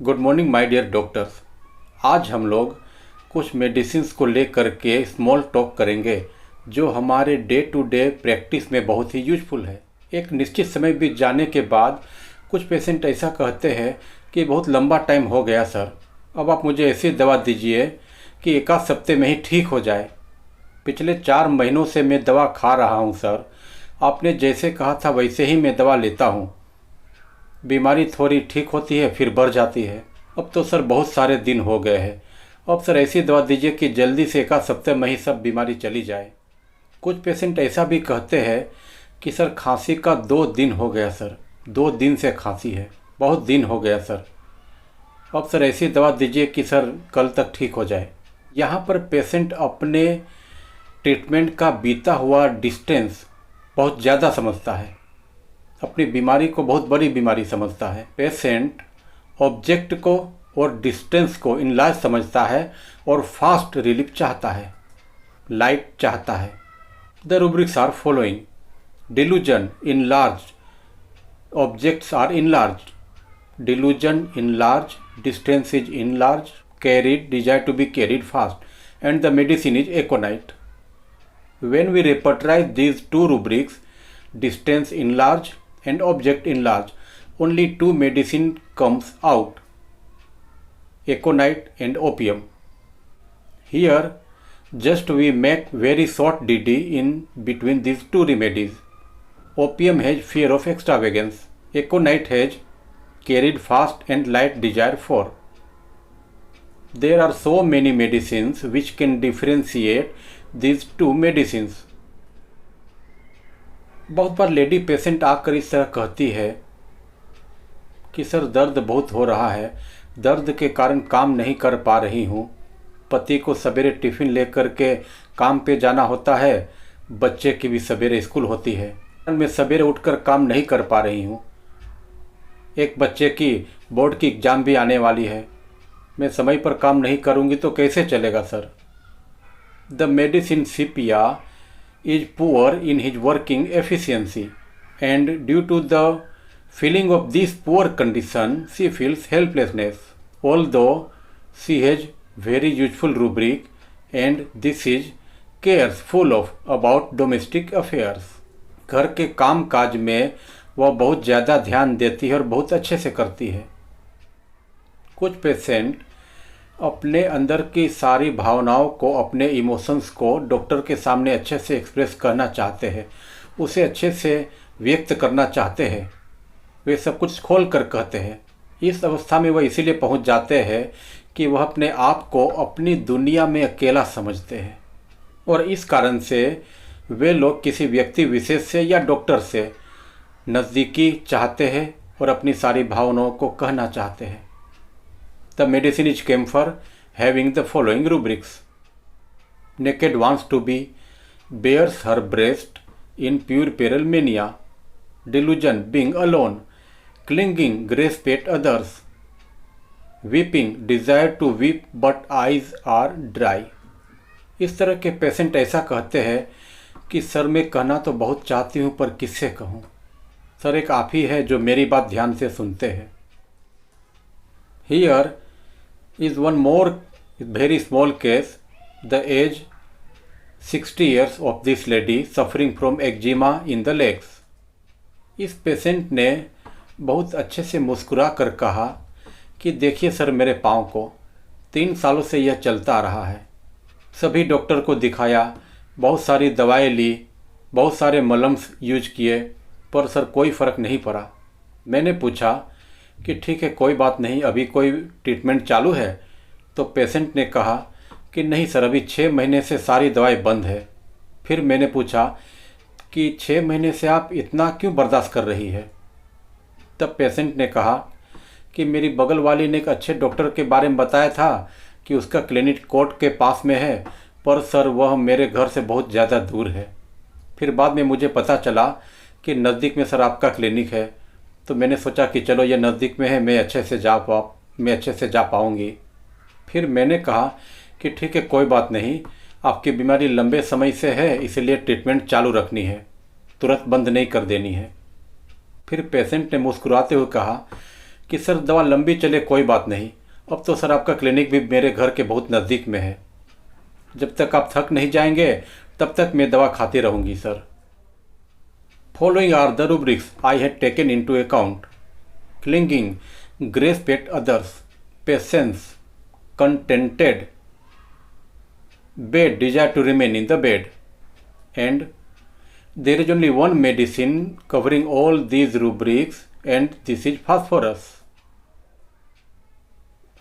Good morning my dear doctors. आज हम लोग कुछ मेडिसिन्स को लेकर के स्मॉल टॉक करेंगे जो हमारे डे टू डे प्रैक्टिस में बहुत ही यूजफुल है। एक निश्चित समय बीत जाने के बाद कुछ पेशेंट ऐसा कहते हैं कि बहुत लंबा टाइम हो गया सर, अब आप मुझे ऐसी दवा दीजिए कि एक आध हफ्ते में ही ठीक हो जाए। पिछले 4 महीनों से मैं दवा खा रहा हूँ सर, आपने जैसे कहा था वैसे ही मैं दवा लेता हूँ। बीमारी थोड़ी ठीक होती है फिर बढ़ जाती है। अब तो सर बहुत सारे दिन हो गए हैं, अब सर ऐसी दवा दीजिए कि जल्दी से एक आध हफ्ते में ही सब बीमारी चली जाए। कुछ पेशेंट ऐसा भी कहते हैं कि सर खांसी का 2 दिन हो गया सर, 2 दिन से खांसी है, बहुत दिन हो गया सर, अब सर ऐसी दवा दीजिए कि सर कल तक ठीक हो जाए। यहाँ पर पेशेंट अपने ट्रीटमेंट का बीता हुआ डिस्टेंस बहुत ज़्यादा समझता है, अपनी बीमारी को बहुत बड़ी बीमारी समझता है। पेशेंट ऑब्जेक्ट को और डिस्टेंस को इनलार्ज समझता है और फास्ट रिलीफ चाहता है, लाइट चाहता है। The rubrics are following: delusion, enlarge, objects are enlarge, delusion enlarge, distance is enlarge, carried, desire to be carried fast, and the medicine is aconite. When we repertorize these two rubrics, distance enlarge and object enlarge, only 2 medicine comes out: aconite and opium. Here just we make very short DD in between these 2 remedies. Opium has fear of extravagance, aconite has carried fast and light desire for. There are so many medicines which can differentiate these 2 medicines. बहुत बार lady patient आकर इस तरह कहती है कि sir दर्द बहुत हो रहा है, दर्द के कारण काम नहीं कर पा रही हूँ, पति को सवेरे टिफ़िन लेकर के काम पे जाना होता है, बच्चे की भी सवेरे स्कूल होती है, मैं सवेरे उठकर काम नहीं कर पा रही हूँ, एक बच्चे की बोर्ड की एग्ज़ाम भी आने वाली है, मैं समय पर काम नहीं करूंगी तो कैसे चलेगा sir. The medicine Sepia is poor in his working efficiency and due to the feeling of this poor condition she feels helplessness, although she has very useful rubric and this is cares full of about domestic affairs. घर के काम काज में वह बहुत ज़्यादा ध्यान देती है और बहुत अच्छे से करती है। कुछ पेशेंट अपने अंदर की सारी भावनाओं को, अपने इमोशंस को डॉक्टर के सामने अच्छे से एक्सप्रेस करना चाहते हैं, उसे अच्छे से व्यक्त करना चाहते हैं, वे सब कुछ खोल कर कहते हैं। इस अवस्था में वह इसीलिए पहुंच जाते हैं कि वह अपने आप को अपनी दुनिया में अकेला समझते हैं और इस कारण से वे लोग किसी व्यक्ति विशेष से या डॉक्टर से नज़दीकी चाहते हैं और अपनी सारी भावनाओं को कहना चाहते हैं। The medicine is camphor having the following rubrics: naked wants to be, bares her breast in pure peril mania, delusion being alone, clinging grasp at others, weeping desire to weep but eyes are dry। इस तरह के patient ऐसा कहते हैं कि sir मैं कहना तो बहुत चाहती हूँ पर किससे कहूँ, सर एक आप ही है जो मेरी बात ध्यान से सुनते हैं। Here is one more very small case. The age 60 years of this lady suffering from eczema in the legs. इस पेशेंट ने बहुत अच्छे से मुस्कुरा कर कहा कि देखिए सर मेरे पाँव को 3 सालों से यह चलता आ रहा है, सभी डॉक्टर को दिखाया, बहुत सारी दवाएं ली, बहुत सारे मलम्स यूज किए पर सर कोई फ़र्क नहीं पड़ा। मैंने पूछा कि ठीक है कोई बात नहीं, अभी कोई ट्रीटमेंट चालू है? तो पेशेंट ने कहा कि नहीं सर अभी 6 महीने से सारी दवाई बंद है। फिर मैंने पूछा कि 6 महीने से आप इतना क्यों बर्दाश्त कर रही है? तब पेशेंट ने कहा कि मेरी बगल वाली ने एक अच्छे डॉक्टर के बारे में बताया था कि उसका क्लिनिक कोर्ट के पास में है, पर सर वह मेरे घर से बहुत ज़्यादा दूर है। फिर बाद में मुझे पता चला कि नज़दीक में सर आपका क्लिनिक है, तो मैंने सोचा कि चलो ये नज़दीक में है, मैं अच्छे से जा पाऊँगी। फिर मैंने कहा कि ठीक है कोई बात नहीं, आपकी बीमारी लंबे समय से है इसलिए ट्रीटमेंट चालू रखनी है, तुरंत बंद नहीं कर देनी है। फिर पेशेंट ने मुस्कुराते हुए कहा कि सर दवा लंबी चले कोई बात नहीं, अब तो सर आपका क्लिनिक भी मेरे घर के बहुत नज़दीक में है, जब तक आप थक नहीं जाएंगे तब तक मैं दवा खाती रहूँगी sir. Following are the rubrics I had taken into account: clinging, grasp at others, patience, contented, bad, desire to remain in the bed, and there is only one medicine covering all these rubrics, and this is phosphorus.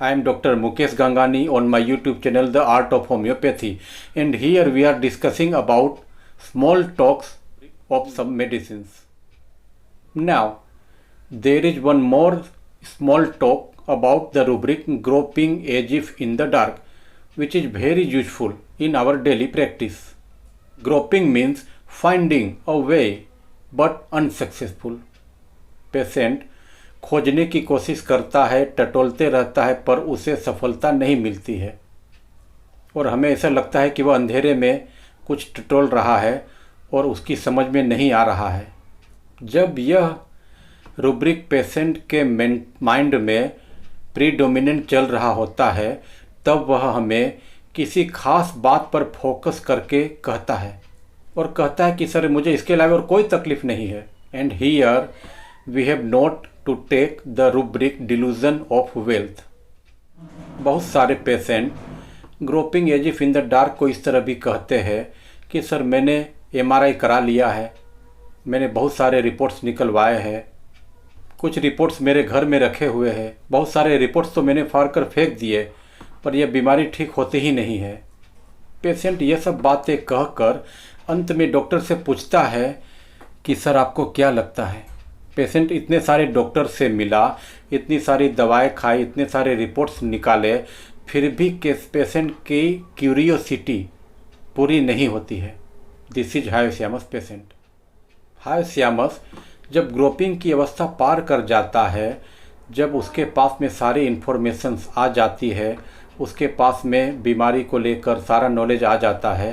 I am Dr. Mukesh Gangani on my YouTube channel The Art of Homeopathy, and here we are discussing about small talks of some medicines. Now, there is one more small talk about the rubric groping as if in the dark, which is very useful in our daily practice. Groping means finding a way but unsuccessful. Patient खोजने की कोशिश करता है, टटोलते रहता है, पर उसे सफलता नहीं मिलती है और हमें ऐसा लगता है कि वह अंधेरे में कुछ टटोल रहा है और उसकी समझ में नहीं आ रहा है। जब यह रूब्रिक पेशेंट के माइंड में प्रीडोमिनेंट चल रहा होता है तब वह हमें किसी खास बात पर फोकस करके कहता है और कहता है कि सर मुझे इसके अलावा और कोई तकलीफ नहीं है। And here we have note to take the rubric delusion of wealth. बहुत सारे patient groping as if in the dark को इस तरह भी कहते हैं कि सर मैंने MRI करा लिया है, मैंने बहुत सारे रिपोर्ट्स निकलवाए हैं, कुछ रिपोर्ट्स मेरे घर में रखे हुए हैं, बहुत सारे रिपोर्ट्स तो मैंने फाड़ कर फेंक दिए, पर यह बीमारी ठीक होती ही नहीं है। पेशेंट ये सब बातें कहकर अंत में डॉक्टर से पूछता है कि सर आपको क्या लगता है। पेशेंट इतने सारे डॉक्टर से मिला, इतनी सारी दवाएं खाई, इतने सारे रिपोर्ट्स निकाले, फिर भी पेशेंट की क्यूरियोसिटी पूरी नहीं होती है। This is hyoscyamus patient. Hyoscyamus जब ग्रोपिंग की अवस्था पार कर जाता है, जब उसके पास में सारी इन्फॉर्मेशंस आ जाती है, उसके पास में बीमारी को लेकर सारा नॉलेज आ जाता है,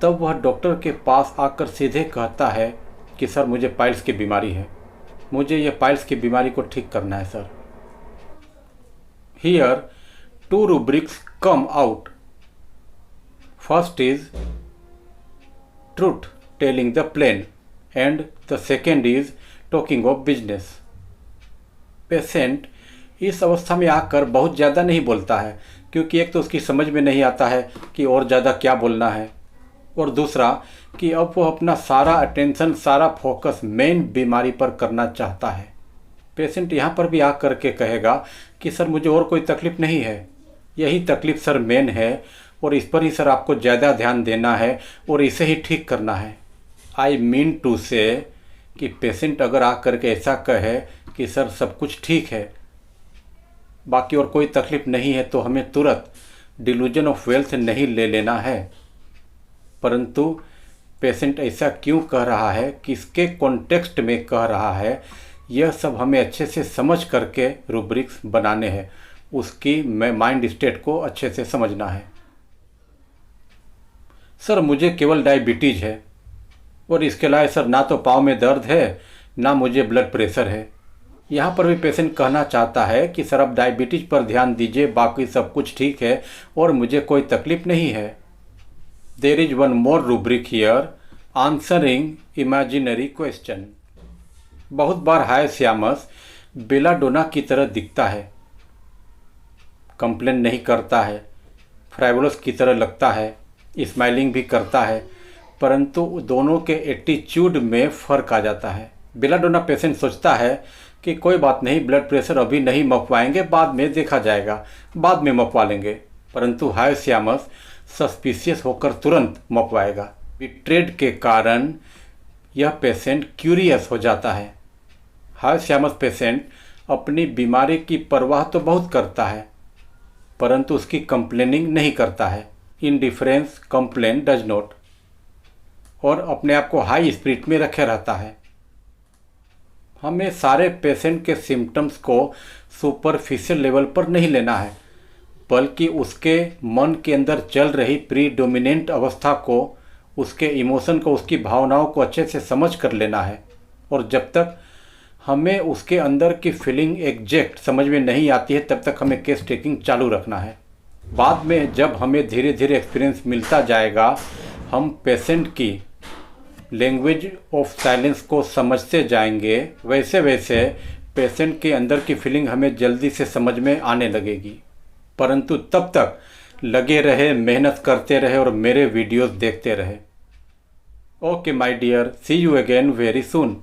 तब वह डॉक्टर के पास आकर सीधे कहता है कि सर मुझे पाइल्स की बीमारी है, मुझे यह पाइल्स की बीमारी को ठीक करना है sir. Here two rubrics come out. First is truth telling the plain and the second is talking of business. Patient इस अवस्था में आकर बहुत ज़्यादा नहीं बोलता है, क्योंकि एक तो उसकी समझ में नहीं आता है कि और ज़्यादा क्या बोलना है, और दूसरा कि अब वो अपना सारा अटेंशन, सारा फोकस मेन बीमारी पर करना चाहता है। पेशेंट यहाँ पर भी आकर के कहेगा कि सर मुझे और कोई तकलीफ़ नहीं है, यही तकलीफ़ सर मेन है और इस पर ही सर आपको ज़्यादा ध्यान देना है और इसे ही ठीक करना है। आई मीन टू से कि पेशेंट अगर आकर के ऐसा कहे कि सर सब कुछ ठीक है, बाकी और कोई तकलीफ़ नहीं है, तो हमें तुरंत डिल्यूजन ऑफ वेल्थ नहीं ले लेना है। परंतु पेशेंट ऐसा क्यों कह रहा है, किसके कॉन्टेक्स्ट में कह रहा है, यह सब हमें अच्छे से समझ करके रूब्रिक्स बनाने हैं, उसकी माइंड स्टेट को अच्छे से समझना है। सर मुझे केवल डायबिटीज़ है और इसके अलावा सर ना तो पाँव में दर्द है ना मुझे ब्लड प्रेशर है। यहाँ पर भी पेशेंट कहना चाहता है कि सर आप डायबिटीज़ पर ध्यान दीजिए, बाकी सब कुछ ठीक है और मुझे कोई तकलीफ़ नहीं है। There is one more rubric here, answering imaginary question. बहुत बार हायोसियामस बेलाडोना की तरह दिखता है, कंप्लेन नहीं करता है, फ्राइवोलस की तरह लगता है, स्माइलिंग भी करता है, परंतु दोनों के एटीट्यूड में फ़र्क आ जाता है। बेलाडोना पेशेंट सोचता है कि कोई बात नहीं, ब्लड प्रेशर अभी नहीं मपवाएंगे, बाद में देखा जाएगा, बाद में मपवा लेंगे, परंतु हायोसियामस सस्पिशियस होकर तुरंत मपवाएगा। बिट्रेड के कारण यह पेशेंट क्यूरियस हो जाता है। हायोसियामस पेशेंट अपनी बीमारी की परवाह तो बहुत करता है, परंतु उसकी कंप्लेनिंग नहीं करता है। इंडिफरेंस कंप्लेन डज नॉट, और अपने आप को हाई स्पिरिट में रखे रहता है। हमें सारे पेशेंट के सिम्टम्स को सुपरफिशियल लेवल पर नहीं लेना है, बल्कि उसके मन के अंदर चल रही प्रीडोमिनेंट अवस्था को, उसके इमोशन को, उसकी भावनाओं को अच्छे से समझ कर लेना है। और जब तक हमें उसके अंदर की फीलिंग एग्जैक्ट समझ में नहीं आती है तब तक हमें केस टेकिंग चालू रखना है। बाद में जब हमें धीरे धीरे एक्सपीरियंस मिलता जाएगा, हम पेशेंट की लैंग्वेज ऑफ साइलेंस को समझते जाएंगे, वैसे वैसे पेशेंट के अंदर की फीलिंग हमें जल्दी से समझ में आने लगेगी। परंतु तब तक लगे रहे, मेहनत करते रहे और मेरे वीडियोस देखते रहे। Okay my dear, see you again very soon.